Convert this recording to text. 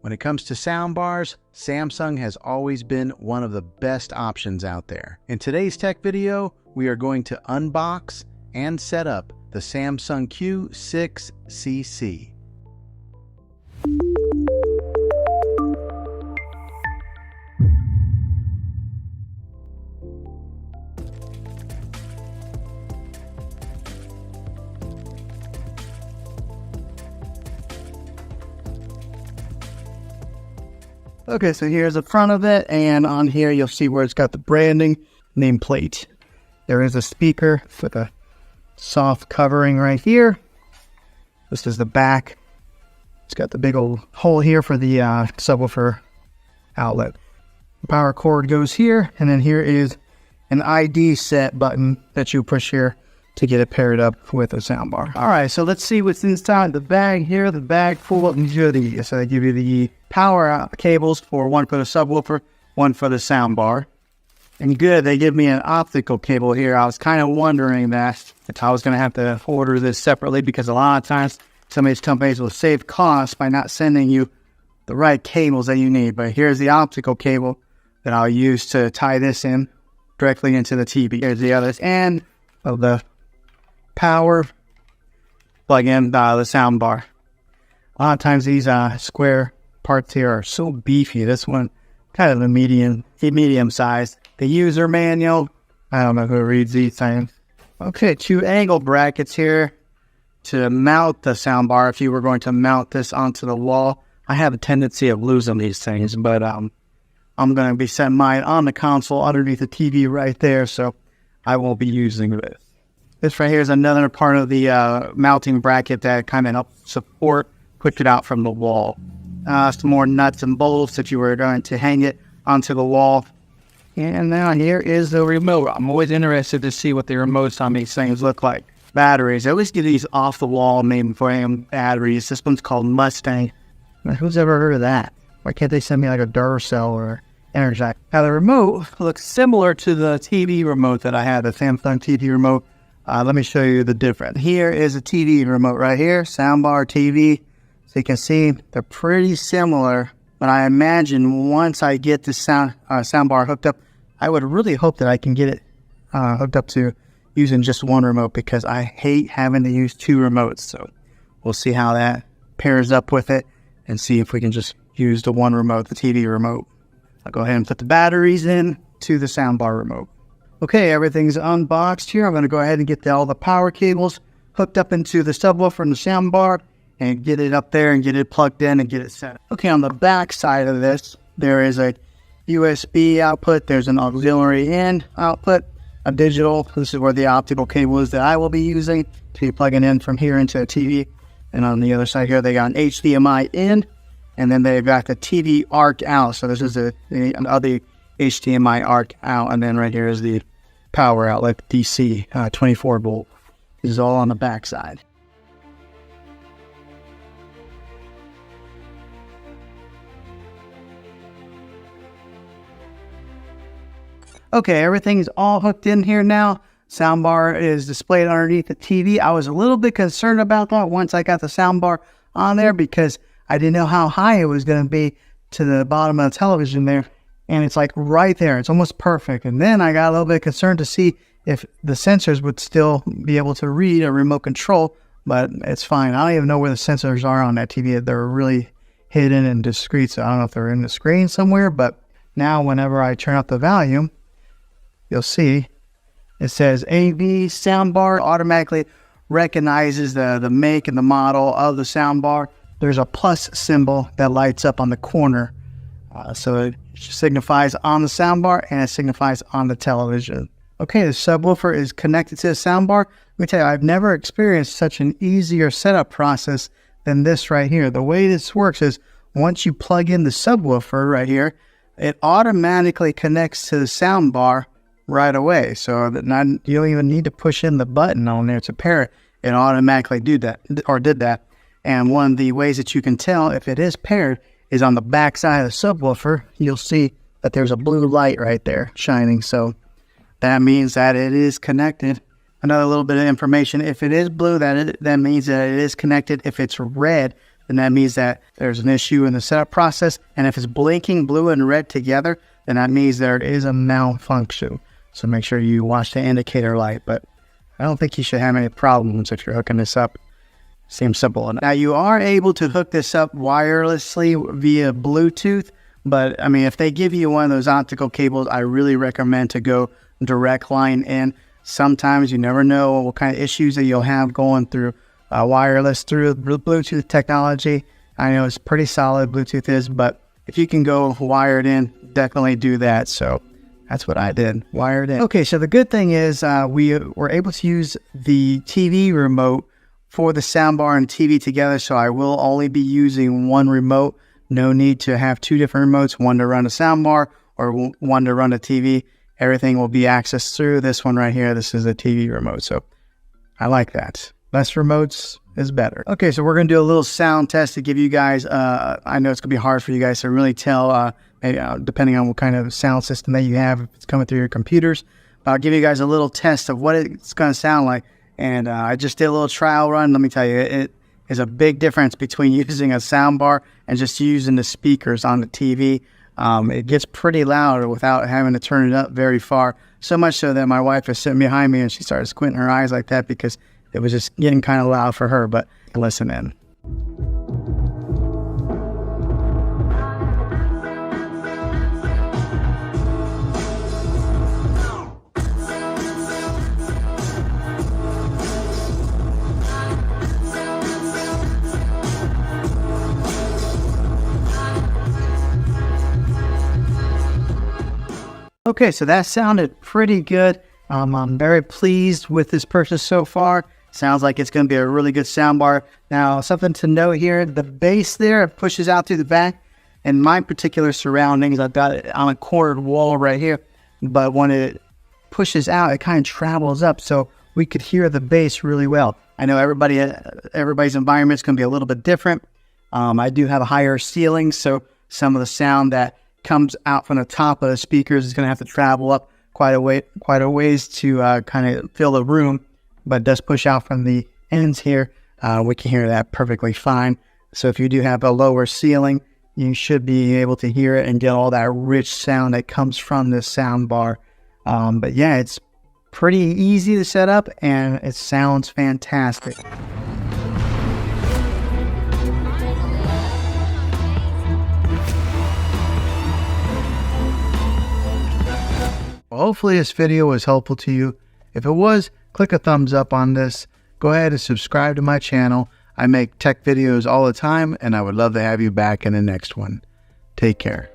When it comes to soundbars, Samsung has always been one of the best options out there. In today's tech video, we are going to unbox and set up the Samsung Q6CC. Okay, so here's the front of it, and on here you'll see where it's got the branding nameplate. There is a speaker with a soft covering right here. This is the back. It's got the big old hole here for the subwoofer outlet. The power cord goes here, and then here is an ID set button that you push here to get it paired up with a soundbar. All right, so let's see what's inside the bag here. The bag full of goodies. So they give you the power cables for one for the subwoofer, one for the soundbar. And good, they give me an optical cable here. I was kind of wondering that if I was going to have to order this separately, because a lot of times some of these companies will save costs by not sending you the right cables that you need. But here's the optical cable that I'll use to tie this in directly into the TV. Here's the other end of the power plug in the soundbar. A lot of times these square parts here are so beefy. This one kind of the medium size. The user manual, I don't know who reads these things. Okay, 2 angle brackets here to mount the soundbar if you were going to mount this onto the wall. I have a tendency of losing these things, but I'm going to be setting mine on the console underneath the TV right there, so I won't be using this. This right here is another part of the mounting bracket that kind of helps support, push it out from the wall. Some more nuts and bolts if you were going to hang it onto the wall. And now here is the remote. I'm always interested to see what the remotes on these things look like. Batteries. I always get these off the wall mainframe batteries. This one's called Mustang. Who's ever heard of that? Why can't they send me like a Duracell or Energize? Now the remote looks similar to the TV remote that I had, the Samsung TV remote. Let me show you the difference. Here is a TV remote right here, soundbar TV. So you can see they're pretty similar, but I imagine once I get the soundbar hooked up, I would really hope that I can get it hooked up to using just one remote, because I hate having to use 2 remotes. So we'll see how that pairs up with it and see if we can just use the one remote, the TV remote. I'll go ahead and put the batteries in to the soundbar remote. Okay, everything's unboxed here. I'm going to go ahead and get all the power cables hooked up into the subwoofer and the soundbar and get it up there and get it plugged in and get it set. Okay, on the back side of this, there is a USB output. There's an auxiliary in output, a digital. This is where the optical cable is that I will be using to be plugging in from here into a TV. And on the other side here, they got an HDMI in, and then they've got the TV arc out. So this is another HDMI arc out, and then right here is the power outlet, DC, 24 volt. This is all on the back side. Okay, everything's all hooked in here now. Soundbar is displayed underneath the TV. I was a little bit concerned about that once I got the soundbar on there, because I didn't know how high it was going to be to the bottom of the television there. And it's like right there. It's almost perfect. And then I got a little bit concerned to see if the sensors would still be able to read a remote control, but it's fine. I don't even know where the sensors are on that TV. They're really hidden and discreet, so I don't know if they're in the screen somewhere. But now whenever I turn up the volume, you'll see it says AV soundbar. Automatically recognizes the make and the model of the soundbar. There's a plus symbol that lights up on the corner. So it signifies on the soundbar and it signifies on the television. Okay, the subwoofer is connected to the soundbar. Let me tell you, I've never experienced such an easier setup process than this right here. The way this works is once you plug in the subwoofer right here, it automatically connects to the soundbar right away. So that you don't even need to push in the button on there to pair it. It automatically did that. And one of the ways that you can tell if it is paired is on the back side of the subwoofer. You'll see that there's a blue light right there shining. So that means that it is connected. Another little bit of information: if it is blue, that means that it is connected. If it's red, then that means that there's an issue in the setup process. And if it's blinking blue and red together, then that means there is a malfunction. So make sure you watch the indicator light, but I don't think you should have any problems if you're hooking this up. Seems simple enough. Now you are able to hook this up wirelessly via Bluetooth, but I mean, if they give you one of those optical cables, I really recommend to go direct line in. Sometimes you never know what kind of issues that you'll have going through wireless through Bluetooth technology. I know it's pretty solid, Bluetooth is, but if you can go wired in, definitely do that. So that's what I did, wired in. Okay, so the good thing is we were able to use the TV remote for the soundbar and TV together, so I will only be using one remote. No need to have two different remotes, one to run a soundbar or one to run a TV. Everything will be accessed through this one right here. This is a TV remote, so I like that. Less remotes is better. Okay, so we're going to do a little sound test to give you guys, I know it's going to be hard for you guys to really tell, maybe, depending on what kind of sound system that you have, if it's coming through your computers. But I'll give you guys a little test of what it's going to sound like. And I just did a little trial run. Let me tell you, it is a big difference between using a soundbar and just using the speakers on the TV. It gets pretty loud without having to turn it up very far. So much so that my wife is sitting behind me and she started squinting her eyes like that because it was just getting kind of loud for her. But listen in. Okay, so that sounded pretty good. I'm very pleased with this purchase so far. Sounds like it's going to be a really good soundbar. Now, something to note here, the bass there pushes out through the back. In my particular surroundings, I've got it on a cornered wall right here. But when it pushes out, it kind of travels up, so we could hear the bass really well. I know everybody's environment is going to be a little bit different. I do have a higher ceiling, so some of the sound that comes out from the top of the speakers is going to have to travel up quite a ways to kind of fill the room, but it does push out from the ends here. We can hear that perfectly fine. So if you do have a lower ceiling, you should be able to hear it and get all that rich sound that comes from this sound bar. But yeah, it's pretty easy to set up and it sounds fantastic. Well, hopefully this video was helpful to you. If it was, click a thumbs up on this. Go ahead and subscribe to my channel. I make tech videos all the time, and I would love to have you back in the next one. Take care.